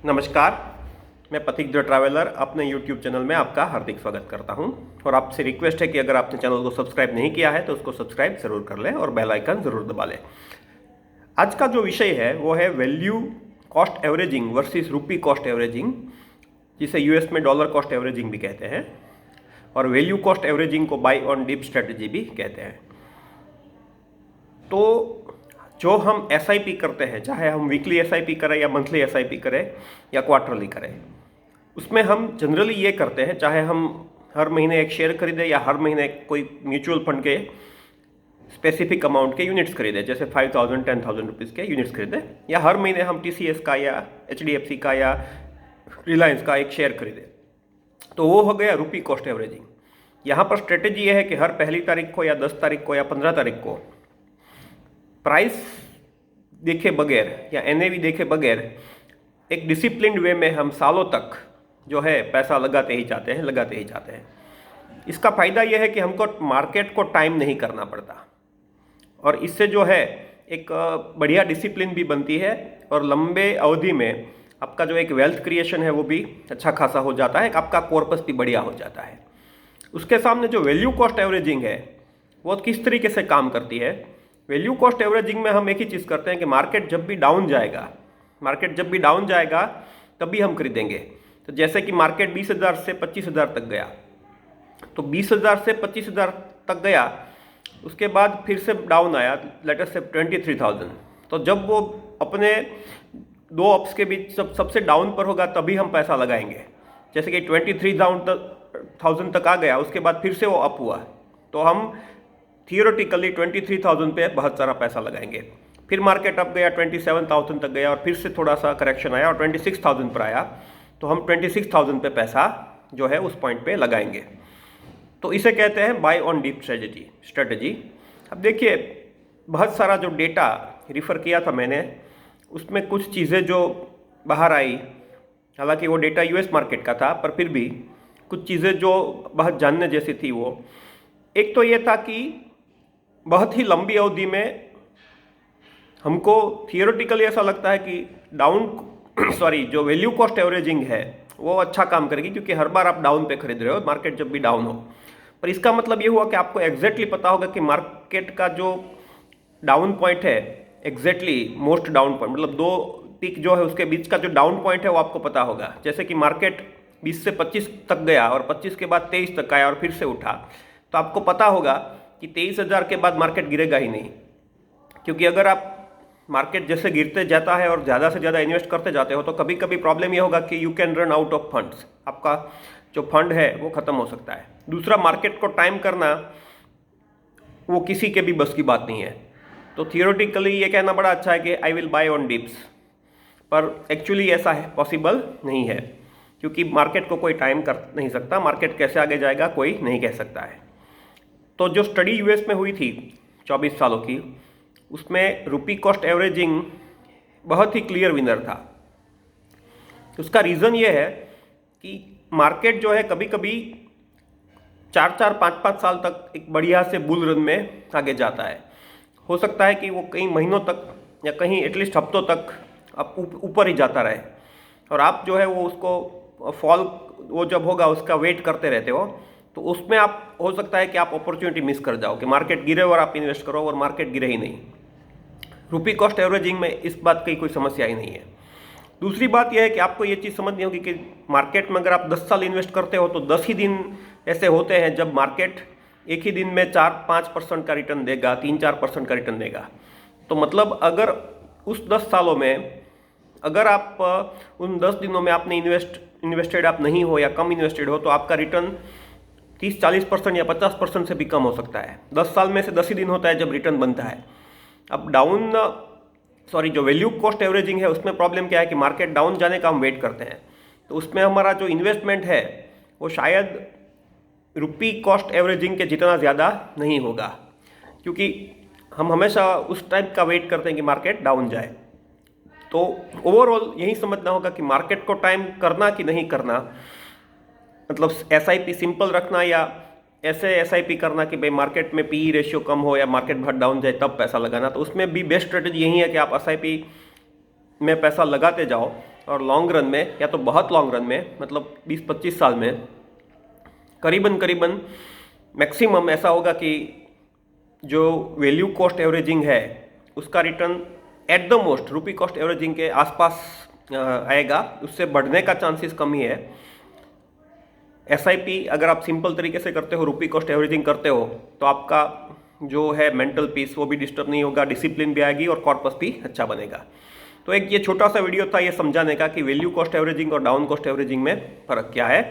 नमस्कार, मैं पथिक द ट्रैवलर अपने YouTube चैनल में आपका हार्दिक स्वागत करता हूं और आपसे रिक्वेस्ट है कि अगर आपने चैनल को सब्सक्राइब नहीं किया है तो उसको सब्सक्राइब ज़रूर कर लें और बेल आइकन ज़रूर दबा लें। आज का जो विषय है वो है वैल्यू कॉस्ट एवरेजिंग वर्सेस रूपी कॉस्ट एवरेजिंग, जिसे यूएस में डॉलर कॉस्ट एवरेजिंग भी कहते हैं और वैल्यू कॉस्ट एवरेजिंग को बाय ऑन डिप स्ट्रेटजी भी कहते हैं। तो जो हम एसआईपी करते हैं, चाहे हम वीकली एसआईपी करें या मंथली एसआईपी करें या क्वार्टरली करें, उसमें हम जनरली ये करते हैं, चाहे हम हर महीने एक शेयर खरीदें या हर महीने कोई म्यूचुअल फंड के स्पेसिफिक अमाउंट के यूनिट्स खरीदें, जैसे 5,000 10,000 रुपीज़ के यूनिट्स खरीदें, या हर महीने हम टीसीएस का या एचडीएफसी का या रिलायंस का एक शेयर खरीदें, तो वो हो गया रूपी कॉस्ट एवरेजिंग। यहाँ पर स्ट्रेटेजी ये है कि हर पहली तारीख को या 10 तारीख को या 15 तारीख को प्राइस देखे बगैर या एनएवी देखे बगैर एक डिसिप्लिन्ड वे में हम सालों तक जो है पैसा लगाते ही जाते हैं। इसका फ़ायदा यह है कि हमको मार्केट को टाइम नहीं करना पड़ता और इससे जो है एक बढ़िया डिसिप्लिन भी बनती है और लंबे अवधि में आपका जो एक वेल्थ क्रिएशन है वो भी अच्छा खासा हो जाता है, आपका कॉर्पस भी बढ़िया हो जाता है। उसके सामने जो वैल्यू कॉस्ट एवरेजिंग है वो किस तरीके से काम करती है। वैल्यू कॉस्ट एवरेजिंग में हम एक ही चीज़ करते हैं कि मार्केट जब भी डाउन जाएगा तभी हम खरीदेंगे। तो जैसे कि मार्केट 20,000 से 25,000 तक गया, तो 20,000 से 25,000 तक गया, उसके बाद फिर से डाउन आया, लेट अस से 23,000। तो जब वो अपने दो अप्स के बीच सबसे डाउन पर होगा तभी हम पैसा लगाएंगे। जैसे कि 23,000 तक आ गया, उसके बाद फिर से वो अप हुआ, तो हम थियोरेटिकली 23,000 पे बहुत सारा पैसा लगाएंगे। फिर मार्केट अप गया, 27,000 तक गया और फिर से थोड़ा सा करेक्शन आया और 26,000 पर आया, तो हम 26,000 पे पैसा जो है उस पॉइंट पे लगाएंगे। तो इसे कहते हैं बाय ऑन डीप स्ट्रेटजी। अब देखिए, बहुत सारा जो डेटा रिफ़र किया था मैंने, उसमें कुछ चीज़ें जो बाहर आई, हालांकि वो डेटा यूएस मार्केट का था, पर फिर भी कुछ चीज़ें जो बहुत जानने जैसी थी वो एक तो ये था कि बहुत ही लंबी अवधि में हमको थियोरेटिकली ऐसा लगता है कि जो वैल्यू कॉस्ट एवरेजिंग है वो अच्छा काम करेगी, क्योंकि हर बार आप डाउन पे खरीद रहे हो, मार्केट जब भी डाउन हो। पर इसका मतलब ये हुआ कि आपको एग्जैक्टली पता होगा कि मार्केट का जो डाउन पॉइंट है, एग्जैक्टली मोस्ट डाउन पॉइंट, मतलब दो पीक जो है उसके बीच का जो डाउन पॉइंट है वो आपको पता होगा। जैसे कि मार्केट 20 से 25 तक गया और 25 के बाद 23 तक आया और फिर से उठा, तो आपको पता होगा कि 23,000 के बाद मार्केट गिरेगा ही नहीं, क्योंकि अगर आप मार्केट जैसे गिरते जाता है और ज़्यादा से ज़्यादा इन्वेस्ट करते जाते हो तो कभी कभी प्रॉब्लम ये होगा कि you can run out of funds, आपका जो फंड है वो ख़त्म हो सकता है। दूसरा, मार्केट को टाइम करना वो किसी के भी बस की बात नहीं है। तो थियोरेटिकली ये कहना बड़ा अच्छा है कि I will buy on dips, पर एक्चुअली ऐसा है पॉसिबल नहीं है, क्योंकि मार्केट को कोई टाइम कर नहीं सकता, मार्केट कैसे आगे जाएगा कोई नहीं कह सकता है। तो जो स्टडी यूएस में हुई थी 24 सालों की, उसमें रूपी कॉस्ट एवरेजिंग बहुत ही क्लियर विनर था। उसका रीज़न ये है कि मार्केट जो है कभी कभी 4-4 5-5 साल तक एक बढ़िया से बुल रन में आगे जाता है। हो सकता है कि वो कई महीनों तक या कहीं एटलीस्ट हफ्तों तक आप ऊपर ही जाता रहे और आप जो है वो उसको फॉल वो जब होगा उसका वेट करते रहते हो, तो उसमें आप हो सकता है कि आप अपॉर्चुनिटी मिस कर जाओ कि मार्केट गिरे और आप इन्वेस्ट करो और मार्केट गिरे ही नहीं। रूपी कॉस्ट एवरेजिंग में इस बात की कोई समस्या ही नहीं है। दूसरी बात यह है कि आपको ये चीज़ समझनी होगी कि मार्केट में अगर आप 10 साल इन्वेस्ट करते हो तो 10 ही दिन ऐसे होते हैं जब मार्केट एक ही दिन में 4-5% का रिटर्न देगा, 3-4% का रिटर्न देगा। तो मतलब अगर उस 10 सालों में अगर आप उन 10 दिनों में आपने इन्वेस्टेड आप नहीं हो या कम इन्वेस्टेड हो, तो आपका रिटर्न 30-40% या 50% से भी कम हो सकता है। 10 साल में से 10 ही दिन होता है जब रिटर्न बनता है। अब जो वैल्यू कॉस्ट एवरेजिंग है उसमें प्रॉब्लम क्या है कि मार्केट डाउन जाने का हम वेट करते हैं, तो उसमें हमारा जो इन्वेस्टमेंट है वो शायद रूपी कॉस्ट एवरेजिंग के जितना ज़्यादा नहीं होगा, क्योंकि हम हमेशा उस टाइम का वेट करते हैं कि मार्केट डाउन जाए। तो ओवरऑल यही समझना होगा कि मार्केट को टाइम करना कि नहीं करना, मतलब एसआईपी सिंपल रखना या ऐसे एसआईपी करना कि भाई मार्केट में पीई रेशियो कम हो या मार्केट बहुत डाउन जाए तब पैसा लगाना। तो उसमें भी बेस्ट स्ट्रेटजी यही है कि आप एसआईपी में पैसा लगाते जाओ और लॉन्ग रन में या तो बहुत लॉन्ग रन में मतलब 20-25 साल में करीबन मैक्सिमम ऐसा होगा कि जो वैल्यू कॉस्ट एवरेजिंग है उसका return at the most rupee cost averaging के आसपास आएगा, उससे बढ़ने का चांसेस कम ही है। एसआईपी अगर आप सिंपल तरीके से करते हो, रुपी कॉस्ट एवरेजिंग करते हो, तो आपका जो है मेंटल पीस वो भी डिस्टर्ब नहीं होगा, डिसिप्लिन भी आएगी और कॉर्पस भी अच्छा बनेगा। तो एक ये छोटा सा वीडियो था ये समझाने का कि वैल्यू कॉस्ट एवरेजिंग और डाउन कॉस्ट एवरेजिंग में फ़र्क क्या है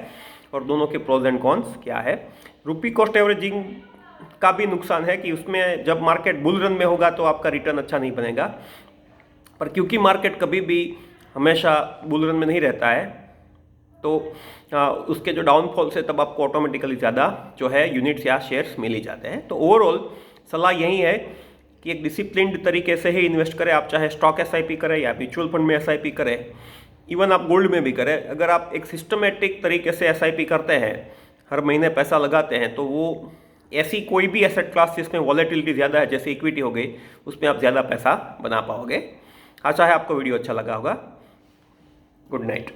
और दोनों के प्रोज एंड कॉन्स क्या है। रुपी कॉस्ट एवरेजिंग का भी नुकसान है कि उसमें जब मार्केट बुल रन में होगा तो आपका रिटर्न अच्छा नहीं बनेगा, पर क्योंकि मार्केट कभी भी हमेशा बुल रन में नहीं रहता है तो उसके जो डाउनफॉल से तब आपको ऑटोमेटिकली ज़्यादा जो है यूनिट्स या शेयर्स मिल ही जाते हैं। तो ओवरऑल सलाह यही है कि एक डिसिप्लिन्ड तरीके से ही इन्वेस्ट करें, आप चाहे स्टॉक एसआईपी करें या म्यूचुअल फंड में एसआईपी करें, इवन आप गोल्ड में भी करें। अगर आप एक सिस्टमेटिक तरीके से एसआईपी करते हैं, हर महीने पैसा लगाते हैं, तो वो ऐसी कोई भी एसेट क्लास जिसमें वॉलेटिलिटी ज़्यादा है जैसे इक्विटी हो गई, उसमें आप ज़्यादा पैसा बना पाओगे। आशा है आपको वीडियो अच्छा लगा होगा। Good night.